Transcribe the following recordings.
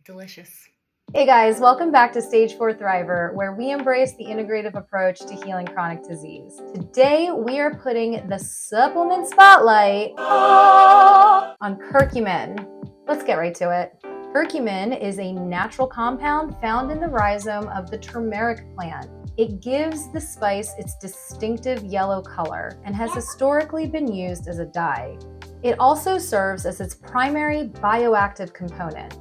Delicious. Hey guys, welcome back to Stage 4 Thriver, where we embrace the integrative approach to healing chronic disease. Today, we are putting the supplement spotlight on curcumin. Let's get right to it. Curcumin is a natural compound found in the rhizome of the turmeric plant. It gives the spice its distinctive yellow color and has historically been used as a dye. It also serves as its primary bioactive component.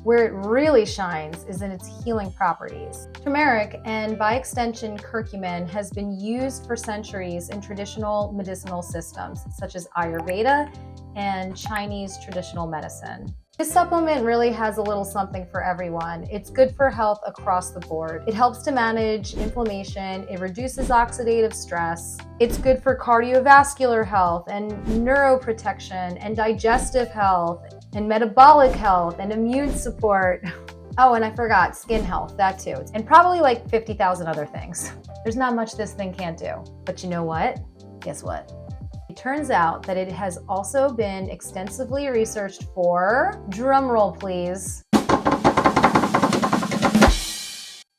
Where it really shines is in its healing properties. Turmeric, and by extension curcumin, has been used for centuries in traditional medicinal systems, such as Ayurveda and Chinese traditional medicine. This supplement really has a little something for everyone. It's good for health across the board. It helps to manage inflammation, it reduces oxidative stress, it's good for cardiovascular health and neuroprotection and digestive health and metabolic health and immune support. Oh, and I forgot, skin health, that too. And probably like 50,000 other things. There's not much this thing can't do. But you know what? Guess what? It turns out that it has also been extensively researched for, drumroll please,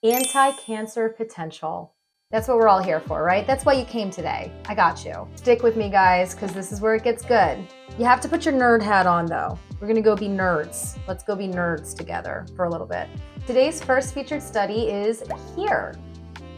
anti-cancer potential. That's what we're all here for, right? That's why you came today. I got you. Stick with me, guys, because this is where it gets good. You have to put your nerd hat on, though. We're gonna go be nerds. Let's go be nerds together for a little bit. Today's first featured study is here.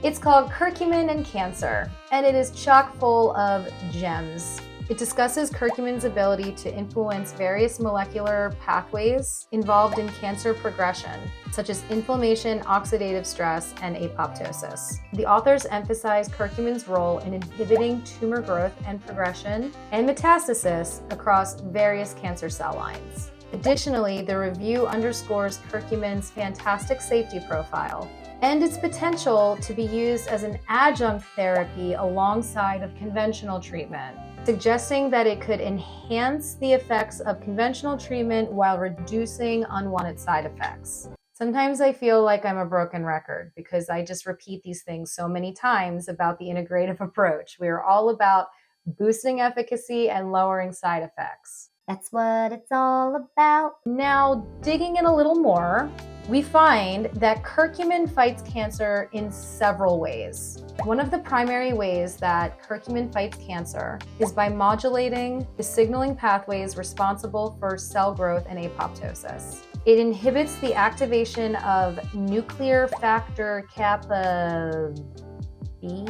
It's called Curcumin and Cancer, and it is chock full of gems. It discusses curcumin's ability to influence various molecular pathways involved in cancer progression, such as inflammation, oxidative stress, and apoptosis. The authors emphasize curcumin's role in inhibiting tumor growth and progression and metastasis across various cancer cell lines. Additionally, the review underscores curcumin's fantastic safety profile and its potential to be used as an adjunct therapy alongside of conventional treatment, suggesting that it could enhance the effects of conventional treatment while reducing unwanted side effects. Sometimes I feel like I'm a broken record because I just repeat these things so many times about the integrative approach. We are all about boosting efficacy and lowering side effects. That's what it's all about. Now, digging in a little more, we find that curcumin fights cancer in several ways. One of the primary ways that curcumin fights cancer is by modulating the signaling pathways responsible for cell growth and apoptosis. It inhibits the activation of nuclear factor kappa B,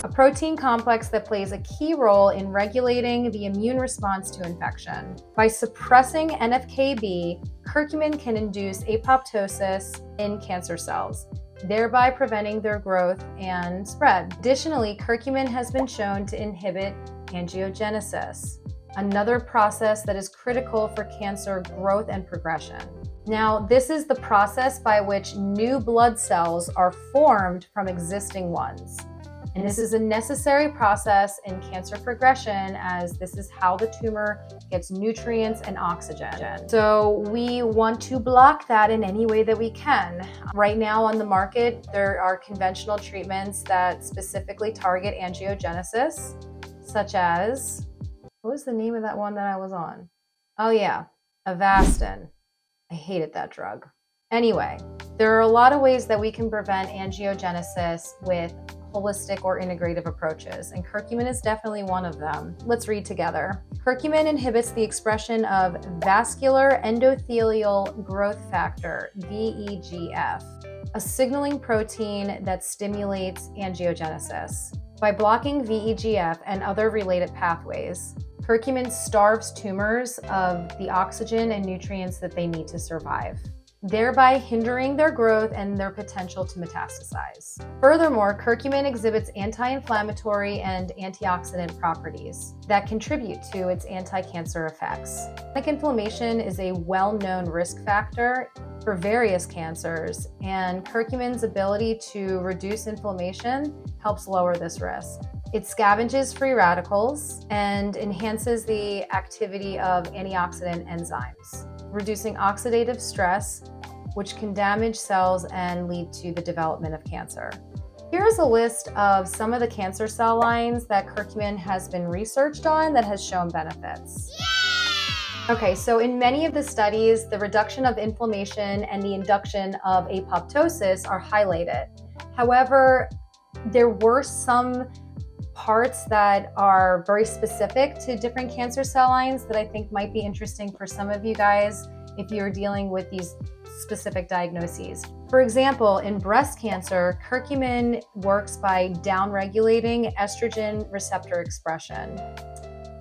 a protein complex that plays a key role in regulating the immune response to infection. By suppressing NFKB, curcumin can induce apoptosis in cancer cells, thereby preventing their growth and spread. Additionally, curcumin has been shown to inhibit angiogenesis, another process that is critical for cancer growth and progression. Now, this is the process by which new blood cells are formed from existing ones. And this is a necessary process in cancer progression, as this is how the tumor gets nutrients and oxygen. So we want to block that in any way that we can. Right now on the market, there are conventional treatments that specifically target angiogenesis, such as, what was the name of that one that I was on? Oh yeah, Avastin. I hated that drug. Anyway, there are a lot of ways that we can prevent angiogenesis with holistic or integrative approaches, and curcumin is definitely one of them. Let's read together. Curcumin inhibits the expression of vascular endothelial growth factor, VEGF, a signaling protein that stimulates angiogenesis. By blocking VEGF and other related pathways, curcumin starves tumors of the oxygen and nutrients that they need to survive, thereby hindering their growth and their potential to metastasize. Furthermore, curcumin exhibits anti-inflammatory and antioxidant properties that contribute to its anti-cancer effects. Chronic inflammation is a well-known risk factor for various cancers, and curcumin's ability to reduce inflammation helps lower this risk. It scavenges free radicals and enhances the activity of antioxidant enzymes, reducing oxidative stress, which can damage cells and lead to the development of cancer. Here's a list of some of the cancer cell lines that curcumin has been researched on that has shown benefits. Okay, so in many of the studies, the reduction of inflammation and the induction of apoptosis are highlighted. However, there were some parts that are very specific to different cancer cell lines that I think might be interesting for some of you guys if you're dealing with these specific diagnoses. For example, in breast cancer, curcumin works by downregulating estrogen receptor expression.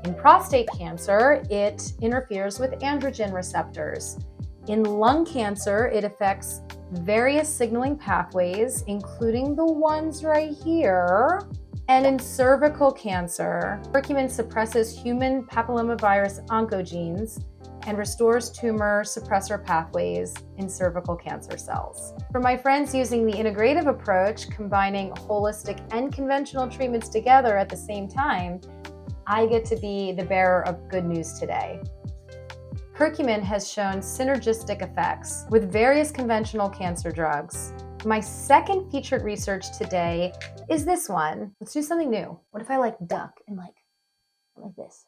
In prostate cancer, it interferes with androgen receptors. In lung cancer, it affects various signaling pathways, including the ones right here. And in cervical cancer, curcumin suppresses human papillomavirus oncogenes and restores tumor suppressor pathways in cervical cancer cells. For my friends using the integrative approach, combining holistic and conventional treatments together at the same time, I get to be the bearer of good news today. Curcumin has shown synergistic effects with various conventional cancer drugs. My second featured research today is this one. Let's do something new. What if I duck and like this?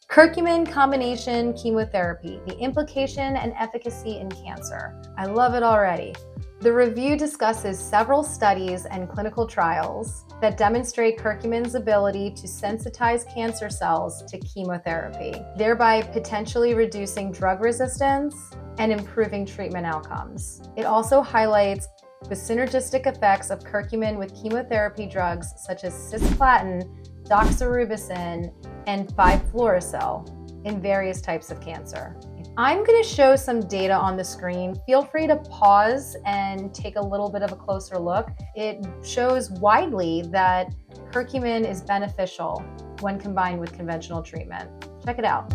Curcumin combination chemotherapy, the implication and efficacy in cancer. I love it already. The review discusses several studies and clinical trials that demonstrate curcumin's ability to sensitize cancer cells to chemotherapy, thereby potentially reducing drug resistance and improving treatment outcomes. It also highlights the synergistic effects of curcumin with chemotherapy drugs such as cisplatin, doxorubicin, and 5-fluorouracil in various types of cancer. I'm going to show some data on the screen. Feel free to pause and take a little bit of a closer look. It shows widely that curcumin is beneficial when combined with conventional treatment. Check it out.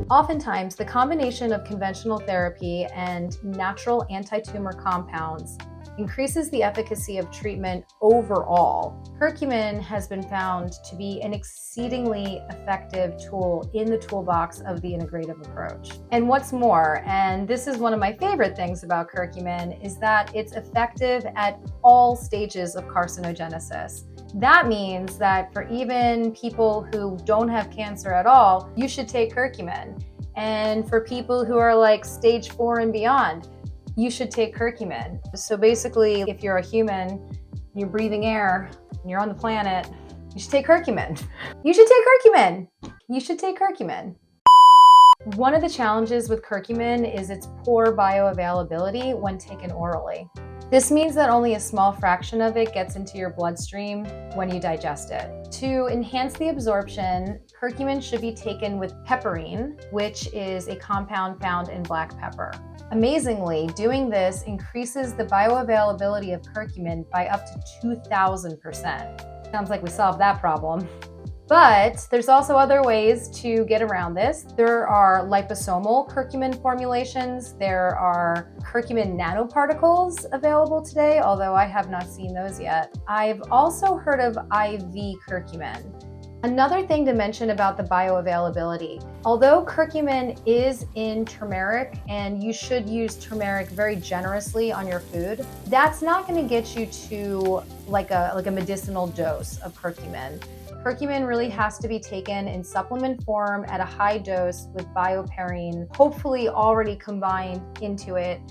Oftentimes, the combination of conventional therapy and natural anti-tumor compounds increases the efficacy of treatment overall. Curcumin has been found to be an exceedingly effective tool in the toolbox of the integrative approach. And what's more, and this is one of my favorite things about curcumin, is that it's effective at all stages of carcinogenesis. That means that for even people who don't have cancer at all, you should take curcumin. And for people who are stage 4 and beyond, you should take curcumin. So basically, if you're a human, you're breathing air, and you're on the planet, you should take curcumin. You should take curcumin. You should take curcumin. One of the challenges with curcumin is its poor bioavailability when taken orally. This means that only a small fraction of it gets into your bloodstream when you digest it. To enhance the absorption, curcumin should be taken with pepperine, which is a compound found in black pepper. Amazingly, doing this increases the bioavailability of curcumin by up to 2,000%. Sounds like we solved that problem. But there's also other ways to get around this. There are liposomal curcumin formulations. There are curcumin nanoparticles available today, although I have not seen those yet. I've also heard of IV curcumin. Another thing to mention about the bioavailability, although curcumin is in turmeric and you should use turmeric very generously on your food, that's not going to get you to like a medicinal dose of curcumin. Curcumin really has to be taken in supplement form at a high dose with bioperine, hopefully already combined into it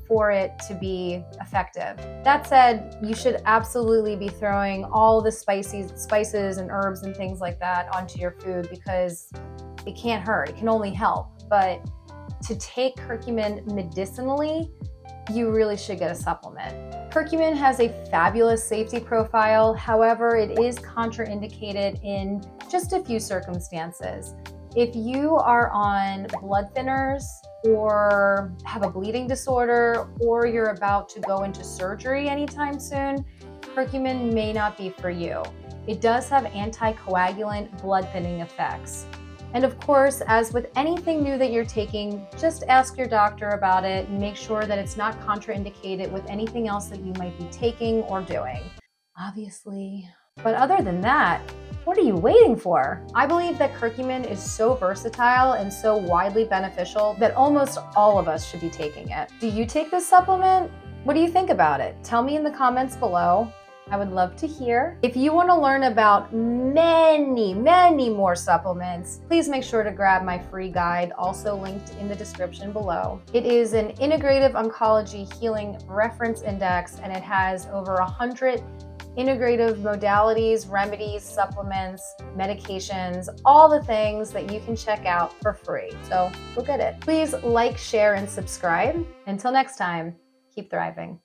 for it to be effective. That said, you should absolutely be throwing all the spices and herbs and things like that onto your food because it can't hurt, it can only help. But to take curcumin medicinally, you really should get a supplement. Curcumin has a fabulous safety profile. However, it is contraindicated in just a few circumstances. If you are on blood thinners or have a bleeding disorder or you're about to go into surgery anytime soon, curcumin may not be for you. It does have anticoagulant blood thinning effects. And of course, as with anything new that you're taking, just ask your doctor about it and make sure that it's not contraindicated with anything else that you might be taking or doing. Obviously. But other than that, What are you waiting for? I believe that curcumin is so versatile and so widely beneficial that almost all of us should be taking it. Do you take this supplement? What do you think about it? Tell me in the comments below. I would love to hear. If you want to learn about many more supplements, please make sure to grab my free guide, also linked in the description below. It is an integrative oncology healing reference index, and it has over 100 integrative modalities, remedies, supplements, medications, all the things that you can check out for free. So go get it. Please like, share, and subscribe. Until next time, keep thriving.